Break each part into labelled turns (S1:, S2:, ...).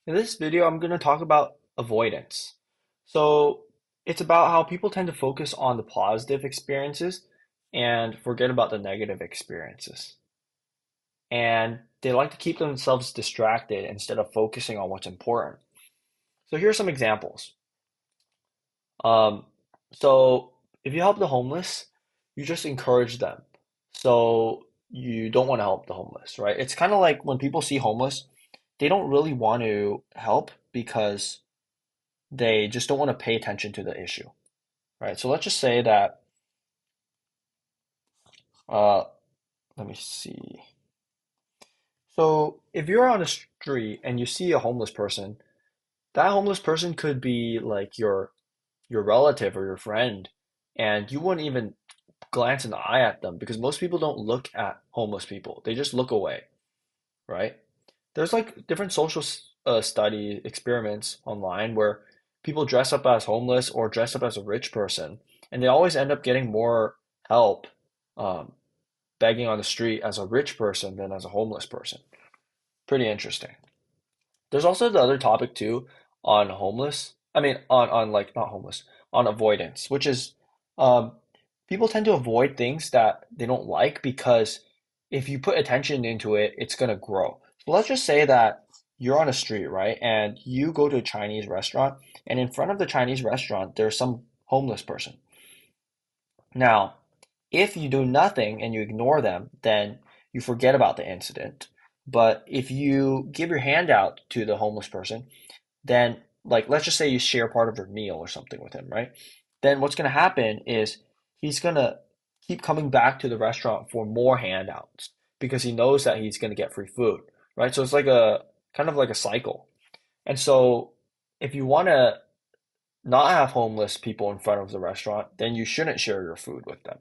S1: In this video, I'm going to talk about avoidance. So, it's about how people tend to focus on the positive experiences and forget about the negative experiences. And they like to keep themselves distracted instead of focusing on what's important. So, here are some examples. Um, so, if you help the homeless, you just encourage them. So, you don't want to help the homeless, right? It's kind of like when people see homeless, they don't really want to help because they just don't want to pay attention to the issue, right? So let's just say that, uh, let me see. So if you're on a street and you see a homeless person, that homeless person could be like your relative or your friend, and you wouldn't even glance an eye at them because most people don't look at homeless people. They just look away, right? There's like different social study experiments online where people dress up as homeless or dress up as a rich person, and they always end up getting more help um, begging on the street as a rich person than as a homeless person. Pretty interesting. There's also the other topic too on homeless. I mean, on like not homeless, on avoidance, which is um, people tend to avoid things that they don't like because if you put attention into it, it's gonna grow. So let's just say that you're on a street, right? And you go to a Chinese restaurant, and in front of the Chinese restaurant, there's some homeless person. Now, if you do nothing and you ignore them, then you forget about the incident. But if you give your hand out to the homeless person, then like let's just say you share part of your meal or something with him, right? Then what's going to happen is he's going to keep coming back to the restaurant for more handouts because he knows that he's going to get free food, right? So it's like a kind of like a cycle. And so if you want to not have homeless people in front of the restaurant, then you shouldn't share your food with them.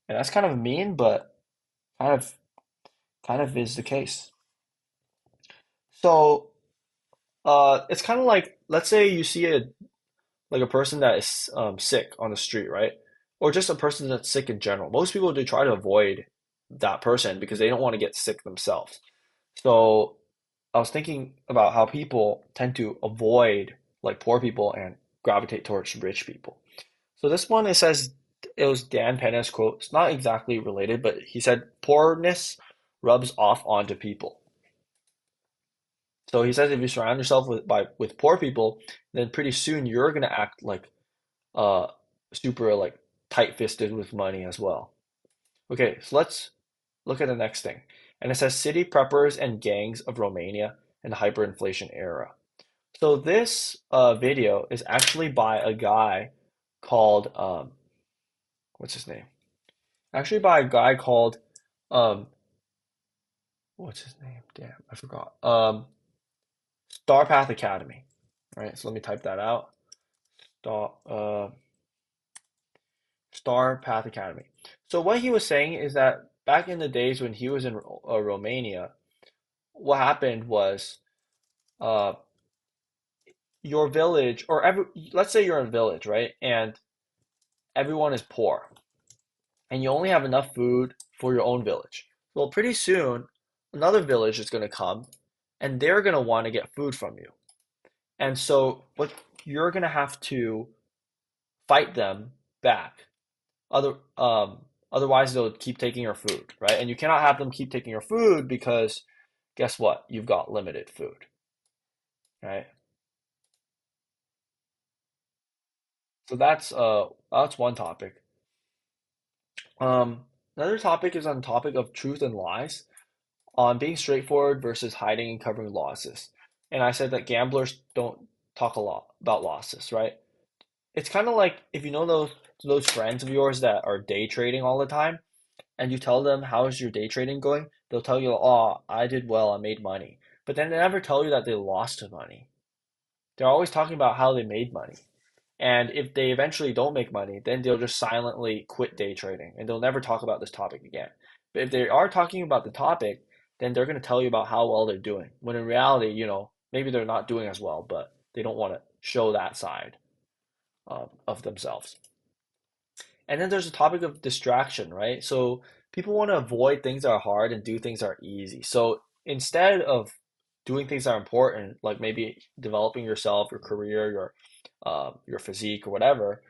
S1: And that's kind of mean, but kind of kind of is the case. So it's kind of like let's say you see a like a person that is sick on the street, right? Or just a person that's sick in general. Most people do try to avoid that person because they don't want to get sick themselves. So I was thinking about how people tend to avoid like poor people and gravitate towards rich people. So this one it says it was Dan Penna's quote. It's not exactly related, but he said poorness rubs off onto people. So he says if you surround yourself with poor people, then pretty soon you're gonna act like uh super like tight-fisted with money as well. Okay, so let's look at the next thing. And it says city preppers and gangs of Romania in the hyperinflation era. So this video is actually by a guy called what's his name? Actually by a guy called um what's his name? Damn, I forgot. Star Path Academy. All right, so let me type that out. Star Star Path Academy. So what he was saying is that back in the days when he was in Romania, what happened was uh, your village, or let's say you're in a village, right? And everyone is poor, and you only have enough food for your own village. Well, pretty soon, another village is going to come, and they're going to want to get food from you. And so what you're going to have to fight them back. Other otherwise they'll keep taking your food, right? And you cannot have them keep taking your food because guess what? You've got limited food, right? So that's one topic. Another topic is on the topic of truth and lies, on being straightforward versus hiding and covering losses. And I said that gamblers don't talk a lot about losses, right? It's kind of like if you know those friends of yours that are day trading all the time, and you tell them how's your day trading going, they'll tell you, "Oh, I did well, I made money." But then they never tell you that they lost money. They're always talking about how they made money. And if they eventually don't make money, then they'll just silently quit day trading and they'll never talk about this topic again. But if they are talking about the topic, then they're going to tell you about how well they're doing. When in reality, maybe they're not doing as well, but they don't want to show that side of themselves. And then there's a topic of distraction, right? So people want to avoid things that are hard and do things that are easy. So instead of doing things that are important, like maybe developing yourself, your career, your physique or whatever,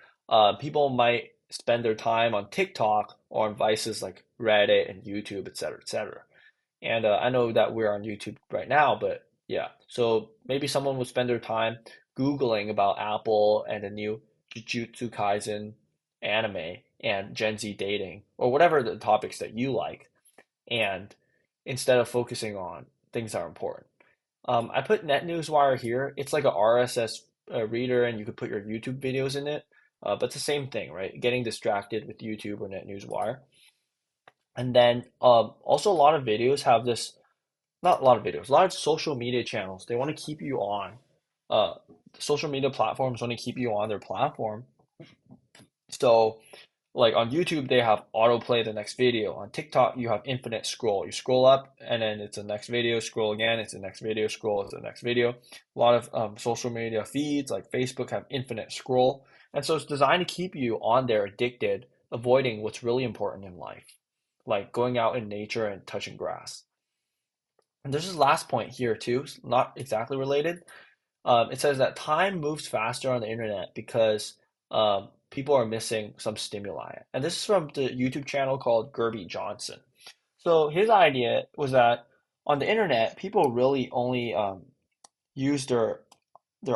S1: people might spend their time on TikTok or on vices like Reddit and YouTube, et cetera, et cetera. And I know that we're on YouTube right now, but yeah. So maybe someone would spend their time Googling about Apple and the new Jujutsu Kaisen anime and Gen Z dating or whatever the topics that you like, and instead of focusing on things that are important. I put NetNewsWire here. It's like a RSS reader, and you could put your YouTube videos in it. But it's the same thing, right? Getting distracted with YouTube or NetNewsWire. And then also a lot of videos have this, not a lot of videos, a lot of social media channels. They want to keep you on. Uh, Social media platforms want to keep you on their platform. So like on YouTube, they have autoplay the next video. On TikTok, you have infinite scroll. You scroll up and then it's the next video, scroll again, it's the next video, scroll, it's the next video. A lot of social media feeds like Facebook have infinite scroll. And so it's designed to keep you on there addicted, avoiding what's really important in life, like going out in nature and touching grass. And there's this last point here too, not exactly related. It says that time moves faster on the internet because people are missing some stimuli. And this is from the YouTube channel called Gerby Johnson. So his idea was that on the internet, people really only use their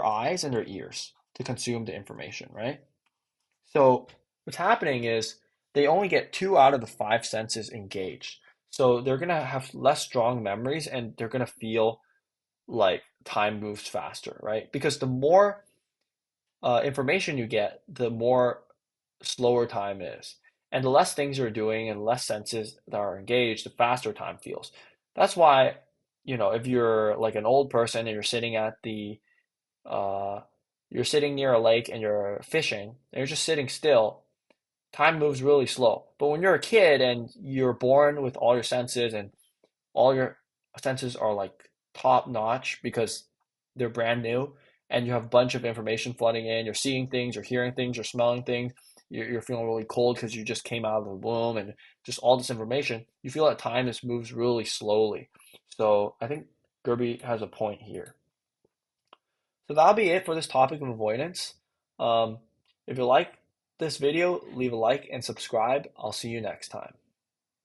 S1: eyes and their ears to consume the information, right? So what's happening is they only get two out of the five senses engaged. So they're gonna have less strong memories and they're gonna feel like time moves faster, right? Because the more information you get, the more slower time is. And the less things you're doing and less senses that are engaged, the faster time feels. That's why, if you're like an old person and uh, you're sitting near a lake and you're fishing and you're just sitting still, time moves really slow. But when you're a kid and you're born with all your senses and all your senses are like top notch because they're brand new and you have a bunch of information flooding in. You're seeing things, you're hearing things, you're smelling things. You're feeling really cold because you just came out of the womb and just all this information. You feel that time just moves really slowly. So I think Gerby has a point here. So that'll be it for this topic of avoidance. Um, if you like this video, leave a like and subscribe. I'll see you next time.